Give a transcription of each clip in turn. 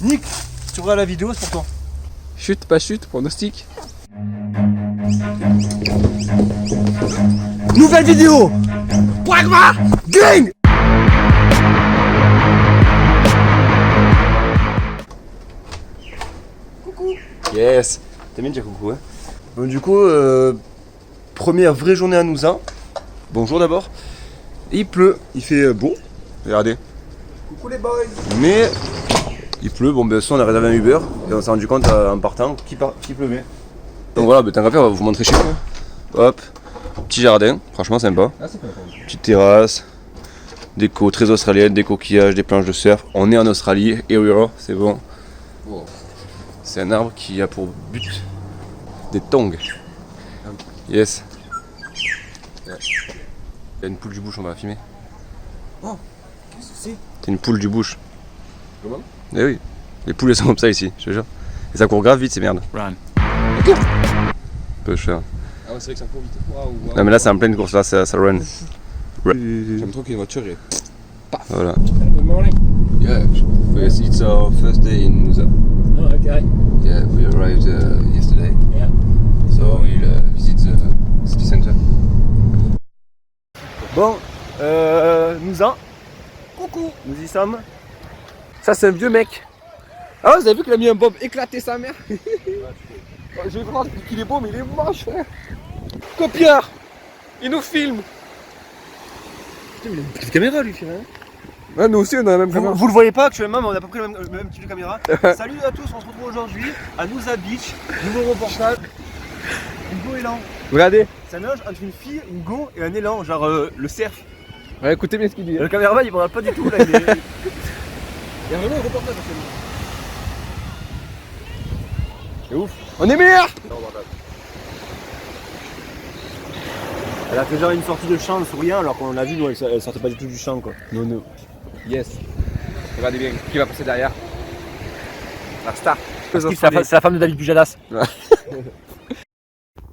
Nick, si tu regardes la vidéo, c'est pour toi. Chute, pas chute, pronostic. Nouvelle vidéo. Pragma Gang. Coucou. Yes. T'aimes bien dire coucou, hein? Bon, du coup, première vraie journée à Nousa. Bonjour d'abord. Il pleut, il fait beau. Regardez. Coucou les boys. Mais il pleut, bon ben ça on a réservé un Uber et on s'est rendu compte en partant qu'il pleuvait. Donc voilà, ben, tant qu'à faire, on va vous montrer chez nous. Hop, petit jardin, franchement sympa. Ah, c'est pas mal. Petite terrasse, déco très australienne, des coquillages, des planches de surf. On est en Australie, here we are, c'est bon. Wow. C'est un arbre qui a pour but des tongs. Yes. Il y a une poule du bush, on va la filmer. Oh, qu'est-ce que c'est? C'est une poule du bush. Comment? Eh oui, les poules elles sont comme ça ici, je te jure. Et ça court grave vite ces merdes. Run. Peu cher. Ah ouais, c'est vrai que ça court vite. Waouh, waouh. Non mais là c'est en pleine course, là ça run. J'aime trop qu'il y ait une voiture et... Voilà. Good morning. Yeah, yes, it's our first day in Nusa. Oh, okay. Yeah, we arrived yesterday. Yeah. So we'll visit the city center. Bon, Nusa. Coucou. Nous y sommes. Ça, c'est un vieux mec. Ah, vous avez vu qu'il a mis un bob éclaté sa mère? Je vais voir qu'il est beau, mais il est moche, frère. Copieur. Il nous filme. Putain, mais il a une petite caméra lui, frère. Ouais, nous aussi, on a la même caméra. Vous le voyez pas actuellement, mais on a à peu près le même type de caméra. Salut à tous, on se retrouve aujourd'hui à Nusa Beach. Nouveau reportage. Une go élan. Regardez. C'est un mélange entre une fille, une go et un élan, genre le surf. Ouais, écoutez bien ce qu'il dit. Le caméraman il regarde pas du tout là, il est... Il y a vraiment un reportage actuellement. C'est ouf. On est meilleurs. Elle a fait genre une sortie de chant souriant alors qu'on l'a vu, nous, elle sortait pas du tout du chant quoi. Non, non. Yes. Regardez bien qui va passer derrière. La star. C'est la femme de David Pujadas. Ouais.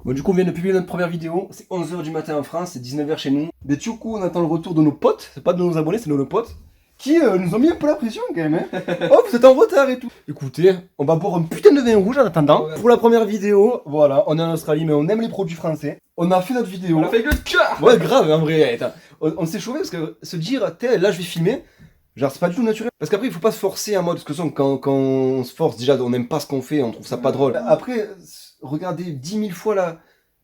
Bon, du coup, on vient de publier notre première vidéo. C'est 11h du matin en France, c'est 19h chez nous. Mais du coup, on attend le retour de nos potes. C'est pas de nos abonnés, c'est de nos potes. Qui nous ont mis un peu la pression quand même. Hein. Oh, vous êtes en retard et tout. Écoutez, on va boire un putain de vin rouge en attendant. Pour la première vidéo, voilà, on est en Australie, mais on aime les produits français. On a fait notre vidéo. On a fait le cœur. Ouais, grave, en vrai. Attends. On s'est chauffé parce que se dire, là je vais filmer. Genre c'est pas du tout naturel. Parce qu'après il faut pas se forcer en mode, parce que quand on se force déjà on n'aime pas ce qu'on fait, on trouve ça pas drôle. Après, regardez 10 000 fois là,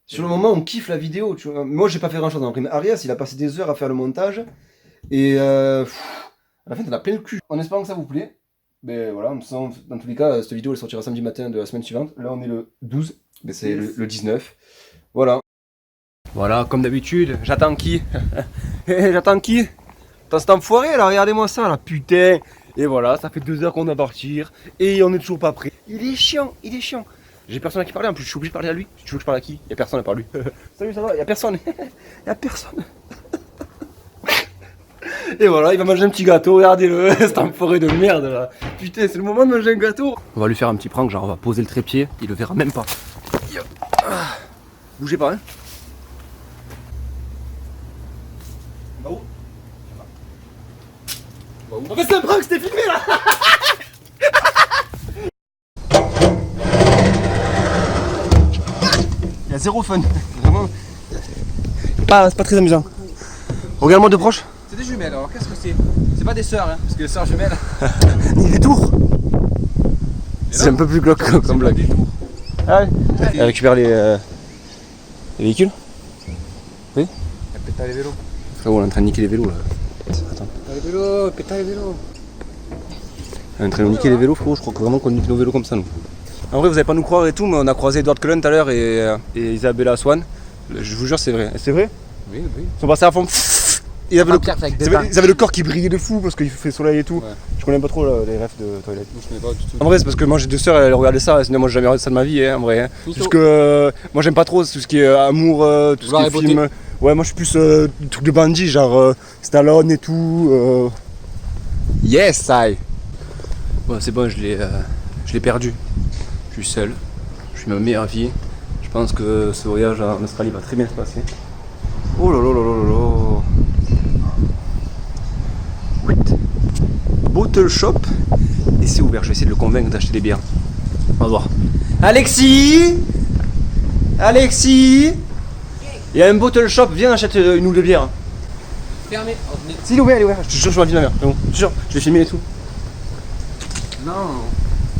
sur le moment on kiffe la vidéo, tu vois. Moi j'ai pas fait grand chose en vrai, mais Arias il a passé des heures à faire le montage, et à la fin t'en as plein le cul. En espérant que ça vous plaît, mais voilà, dans tous les cas cette vidéo elle sortira samedi matin de la semaine suivante. Là on est le 12, mais c'est le 19, voilà. Voilà, comme d'habitude, j'attends qui? J'attends qui? T'as cet enfoiré là, regardez-moi ça là, putain. Et voilà, ça fait 2 heures qu'on doit partir et on est toujours pas prêt. Il est chiant, il est chiant. J'ai personne à qui parler, en plus je suis obligé de parler à lui. Tu veux que je parle à qui? Y'a personne à part lui. Salut, ça va? Y'a personne. Y'a personne. Et voilà, il va manger un petit gâteau, regardez-le, cet enfoiré de merde là. Putain, c'est le moment de manger un gâteau. On va lui faire un petit prank, genre on va poser le trépied, il le verra même pas. Bougez pas, hein. Bah où? En fait c'est un prank, c'était filmé là. Il y a zéro fun, vraiment. C'est pas très amusant. Regarde-moi de proche. C'est des jumelles, alors qu'est-ce que c'est? C'est pas des sœurs, hein, parce que les sœurs jumelles. Il y a des tours. C'est un peu plus glauque comme blague. Ah ouais. Elle récupère les véhicules. Oui. Elle pète les vélos. Frérot, on est en train de niquer les vélos là. Attends. Les vélos, pète les vélos. On est en train de niquer les vélos, frérot. Je crois que vraiment qu'on nique nos vélos comme ça nous. En vrai, vous allez pas nous croire et tout, mais on a croisé Edward Cullen tout à l'heure et Isabella Swan. Je vous jure, c'est vrai. C'est vrai? Oui, oui. Ils sont passés à fond. Ils avaient le corps qui brillait de fou parce qu'il fait soleil et tout. Ouais. Je connais pas trop les refs de toilette. Je connais pas du tout. En vrai, c'est parce que moi j'ai 2 sœurs, elles regardaient ça. Sinon, moi j'ai jamais regardé ça de ma vie, hein, en vrai. Hein. Parce que moi j'aime pas trop tout ce qui est amour, tout ce qui est film. Ouais, moi je suis plus truc de bandit, genre Stallone et tout. Yes, I. Bon, c'est bon, je l'ai perdu. Je suis seul. Je suis ma meilleure vie. Je pense que ce voyage en Australie va très bien se passer. Oh là là là là là là. Boat. bottle shop et c'est ouvert. Je vais essayer de le convaincre d'acheter des bières. On va voir. Alexis, Alexis, il y a un bottle shop, viens achète une ou deux bières. Fermé. Si, il est ouvert, il est ouvert. Je te jure, je vais filmer la merde. Bon, je te jure, je vais filmer et tout. Non.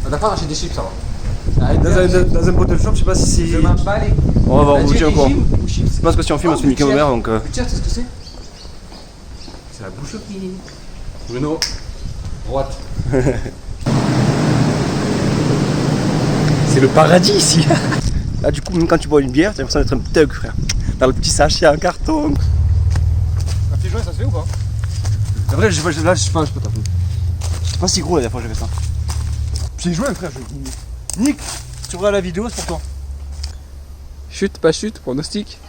On n'a pas acheté des chips, ça va. Dans un bottle shop, je sais pas si. Je m'en bats les couilles. On va voir, on vous tient au courant. Ou chips. Je pense que si on filme, on se fait niquer au verre donc. Tiens, tu sais ce que c'est? C'est la bouche qui. Bruno. Droite. C'est le paradis ici. Là, du coup, même quand tu bois une bière, t'as l'impression d'être un thug, frère. Dans le petit sachet en carton. Un petit joint, ça se fait ou pas? Après, là, je sais pas, je peux t'appeler. C'était pas si gros la dernière fois que j'avais ça. Petit joint, frère. Nick, si tu regardes la vidéo, c'est pour toi. Chute, pas chute, pronostic.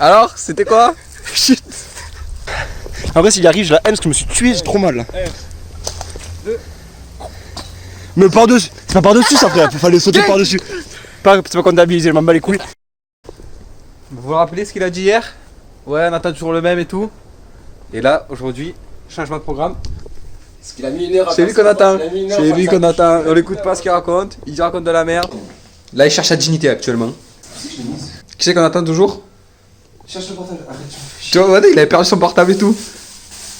Alors, c'était quoi? Shit. En vrai, s'il arrive, je la haine parce que je me suis tué, j'ai trop mal là. Mais par-dessus, c'est pas par-dessus ça, frère, il fallait sauter par-dessus. C'est pas comptabilisé, je m'en bats les couilles. Vous vous rappelez ce qu'il a dit hier? Ouais, on attend toujours le même et tout. Et là, aujourd'hui, changement de programme. Parce qu'il a mis une heure à C'est lui faire qu'on ça, attend. il a mis une heure à C'est faire lui ça. qu'on attend. On l'écoute pas ce qu'il raconte. Il raconte de la merde. Là, il cherche sa dignité actuellement. Qui c'est qu'on attend toujours? Cherche le portable, arrête. Tu vois, regardez, il avait perdu son portable et tout.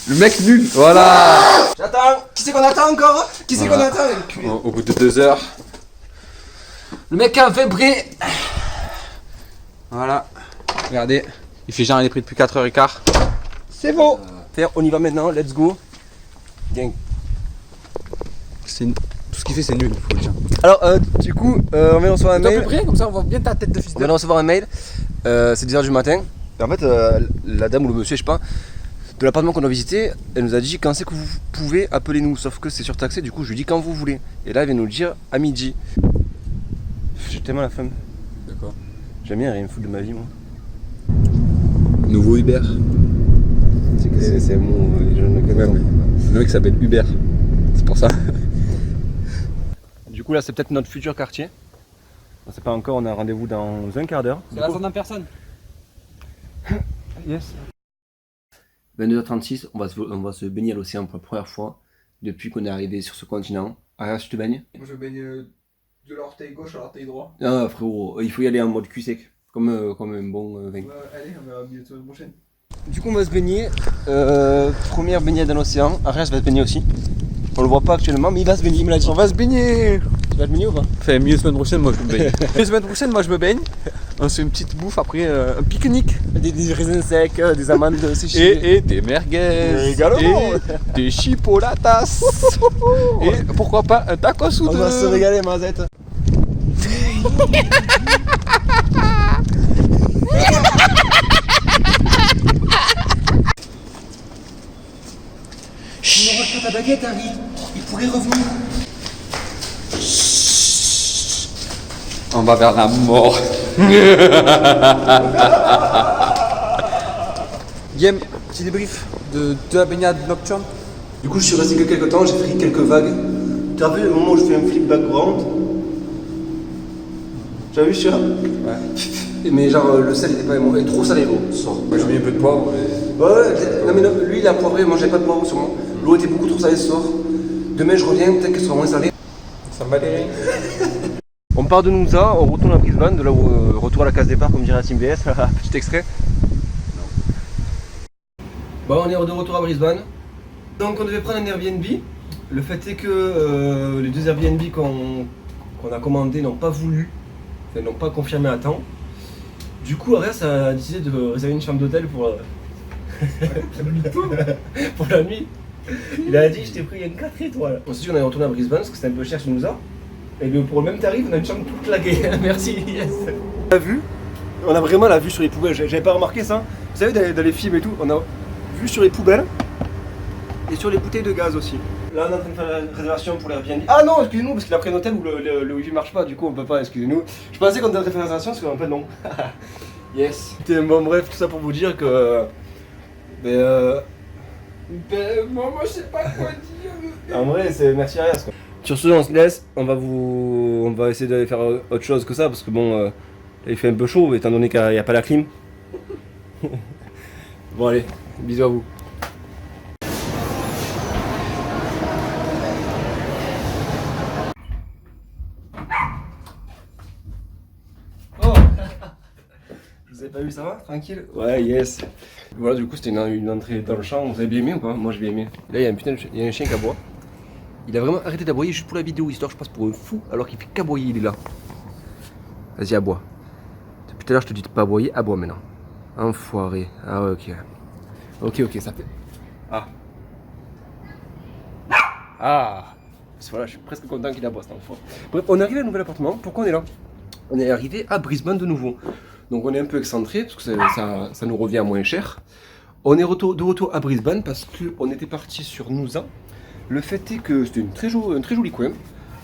Le mec nul. Voilà. J'attends. Qui c'est qu'on attend encore? Qui c'est qu'on Voilà. attend? Au bout de 2 heures. Le mec a vibré. Voilà. Regardez. Il fait genre, il est pris depuis 4h15. C'est bon. Frère, on y va maintenant, let's go. Gang. Tout ce qu'il fait, c'est nul, faut le dire. Alors, du coup, on vient de recevoir un T'es un peu mail. près, comme ça on voit bien ta tête de fils On de. vient de recevoir un mail. C'est 10h du matin. Et en fait, la dame ou le monsieur, je sais pas, de l'appartement qu'on a visité, elle nous a dit quand c'est que vous pouvez, appelez-nous. Sauf que c'est surtaxé, du coup, je lui dis quand vous voulez. Et là, elle vient nous le dire à midi. J'ai tellement la flemme. D'accord. J'aime bien rien me foutre de ma vie, moi. Nouveau Uber. C'est mon. Je ne connais pas. Le mec s'appelle Uber. C'est pour ça. Du coup, là, c'est peut-être notre futur quartier. On sait pas encore, on a un rendez-vous dans un quart d'heure. C'est la zone en personne. Yes. 22h36, on va se baigner à l'océan pour la première fois depuis qu'on est arrivé sur ce continent. Ah, tu te baignes? Moi je baigne de l'orteil gauche à l'orteil droit. Ah, frérot, il faut y aller en mode cul sec, comme un bon vin. Allez, on va mieux la prochaine. Du coup, on va se baigner. Première baignade dans l'océan. Arias va se baigner aussi. On le voit pas actuellement, mais il va se baigner, il me l'a dit. On va se baigner. Tu vas te baigner ou pas? Enfin, mieux semaine prochaine, moi je me baigne. Mieux semaine prochaine, moi je me baigne. On se fait une petite bouffe après un pique-nique. Des raisins secs, des amandes séchées. Et des merguez. Également. Et des chipolatas. Et pourquoi pas un tacos ou On deux. va se régaler, Mazette. Ne range pas ta baguette, Harry. Il pourrait revenir. On va vers la mort. Game, petit débrief de la baignade nocturne. Du coup, je suis resté que quelques temps, j'ai fait quelques vagues. Tu as vu le moment où je fais un flip background? Tu as vu celui-là? Ouais. Mais genre, le sel était pas il est trop salé, gros. Moi j'ai mis un peu de poivre. Ouais, non mais non, lui il a poivré, moi j'avais pas de poivre sur moi. L'eau était beaucoup trop salée ce soir. Demain je reviens, peut-être qu'elle sera moins salée. Ça me bat les reins. On part de Nousa, on retourne à Brisbane, de là où retour à la case départ comme dirait la Team VS, petit extrait. Bon, on est de retour à Brisbane. Donc on devait prendre un Airbnb. Le fait est que les deux Airbnb qu'on a commandés n'ont pas voulu, enfin, n'ont pas confirmé à temps. Du coup, Arias a décidé de réserver une chambre d'hôtel pour pour la nuit. Il a dit, je t'ai pris une 4 étoiles. Ensuite, on est retourné à Brisbane parce que c'était un peu cher chez nous. Et bien, pour le même tarif, on a une chambre toute claquée. Merci, yes. La vue, on a vraiment la vue sur les poubelles. J'avais pas remarqué ça. Vous savez, dans les films et tout, on a vue sur les poubelles et sur les bouteilles de gaz aussi. Là, on est en train de faire la réservation pour l'Airbnb. Ah non, excusez-nous, parce qu'il a pris un hôtel où le wifi marche pas, du coup on peut pas, excusez-nous. Je pensais qu'on devait faire la réservation, parce qu'en fait non. Yes. Bon, bref, tout ça pour vous dire que. Moi je sais pas quoi dire. En vrai, c'est merci Arias quoi. Sur ce, on se laisse. On va essayer d'aller faire autre chose que ça parce que bon, là, il fait un peu chaud étant donné qu'il n'y a pas la clim. Bon, allez, Bisous à vous. Oh. Vous avez pas vu, ça va? Tranquille? Ouais, yes. Voilà, du coup, c'était une entrée dans le champ. Vous avez bien aimé ou pas? Moi, j'ai bien aimé. Là, il y a un chien qui aboie. Il a vraiment arrêté d'aboyer juste pour la vidéo, histoire je passe pour un fou, alors qu'il fait qu'aboyer, il est là. Vas-y, aboie. Depuis tout à l'heure, je te dis de pas aboyer, aboie maintenant. Enfoiré. Ah ouais, ok. Ok, ça fait... Ah. Ah. Voilà, je suis presque content qu'il aboie, cet enfant. Bref, on est arrivé à un nouvel appartement. Pourquoi on est là? On est arrivé à Brisbane de nouveau. Donc on est un peu excentré, parce que ça nous revient moins cher. On est de retour à Brisbane parce qu'on était parti sur Noosa. Le fait est que c'était un très joli coin.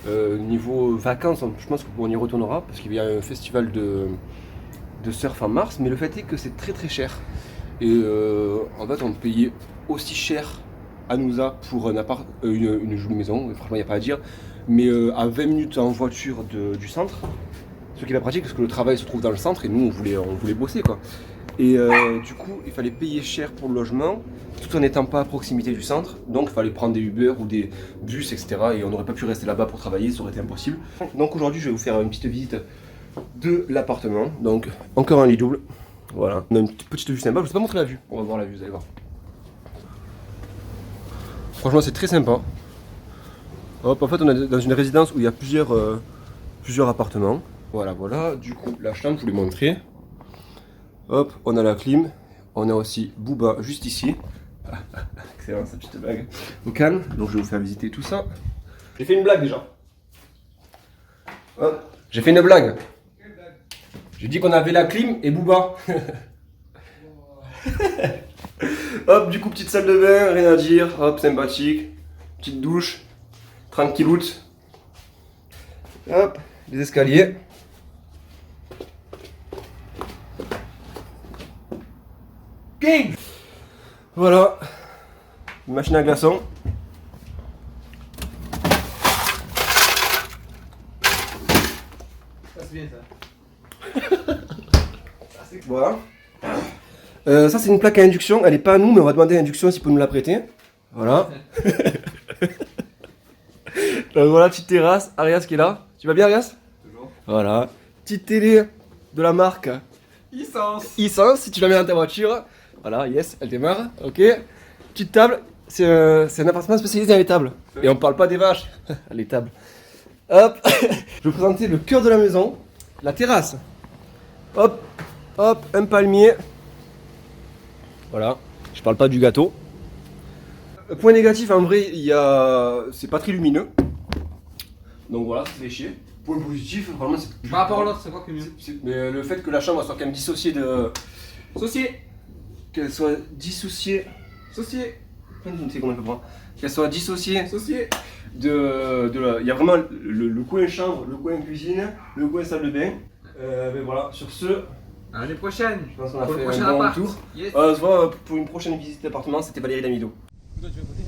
Niveau vacances, je pense qu'on y retournera parce qu'il y a un festival de surf en mars. Mais le fait est que c'est très très cher. Et en fait, on payait aussi cher à Noosa pour un appart, une jolie maison. Franchement, il n'y a pas à dire. Mais à 20 minutes en voiture du centre. Ce qui est pas pratique parce que le travail se trouve dans le centre et nous on voulait bosser quoi. Et du coup il fallait payer cher pour le logement tout en n'étant pas à proximité du centre. Donc il fallait prendre des Uber ou des bus etc. Et on n'aurait pas pu rester là-bas pour travailler, ça aurait été impossible. Donc aujourd'hui je vais vous faire une petite visite de l'appartement. Donc encore un lit double. Voilà, on a une petite vue sympa, je ne vais pas montrer la vue. On va voir la vue, vous allez voir. Franchement c'est très sympa. Hop, en fait on est dans une résidence où il y a plusieurs appartements. Voilà, du coup la chambre, je vous l'ai montré. Hop, on a la clim, on a aussi Booba juste ici. Excellent, sa petite blague. Au calme, donc je vais vous faire visiter tout ça. J'ai fait une blague déjà. Hop, j'ai fait une blague. Quelle blague? J'ai dit qu'on avait la clim et Booba. Hop, du coup petite salle de bain, rien à dire. Hop, sympathique. Petite douche, tranquilloute. Hop, les escaliers. King. Voilà, une machine à glaçons. Ça c'est bien ça. Voilà. Ça c'est une plaque à induction, elle est pas à nous mais on va demander à induction s'il peut nous la prêter. Voilà. Donc voilà, petite terrasse, Arias qui est là. Tu vas bien Arias? Toujours. Voilà. Petite télé de la marque Essence, si tu la mets dans ta voiture. Voilà, yes, elle démarre, ok. Petite table, c'est un appartement spécialisé dans les tables. Et on parle pas des vaches, les tables. Hop, je vais vous présenter le cœur de la maison, la terrasse. Hop, un palmier. Voilà, je parle pas du gâteau. Point négatif, en vrai, c'est pas très lumineux. Donc voilà, ça fait chier. Point positif, vraiment, c'est... par rapport à l'autre, c'est quoi que mieux? Mais le fait que la chambre soit quand même dissociée de... Qu'elle soit dissociée. Qu'elle soit dissociée. Il y a vraiment le coin chambre, le coin cuisine, le coin salle de bain. Mais voilà, sur ce, À l'année prochaine. je pense qu'on a Pour le fait prochain un bon appart. tour. Yes. On se voit pour une prochaine visite d'appartement. C'était Valérie Damido. Toi, tu veux côté